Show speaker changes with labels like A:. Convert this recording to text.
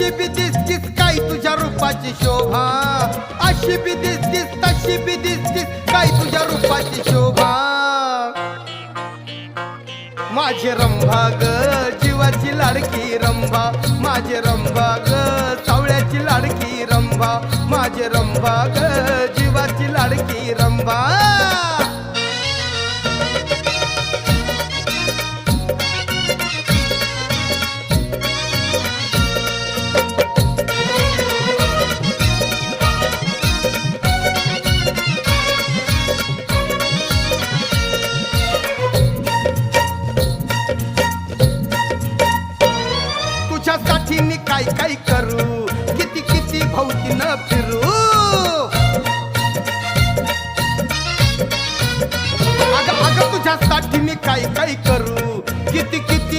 A: अशी बी दिसतीस काय तुझ्या रूपाची शोभा, अशी बी दिसतीस तशी बी दिसतीस काय तुझ्या रूपाची शोभा. माझे रंभा ग जीवाची लाडकी रंभा, माझे रंभा ग सावळ्याची लाडकी रंभा, माझे रंभा ग जीवाची लाडकी रंभा. तुझ्यासाठी मी काय काय करू, किती किती भोवतीन फिरू. अगं अगं तुझ्यासाठी मी काय काय करू, किती किती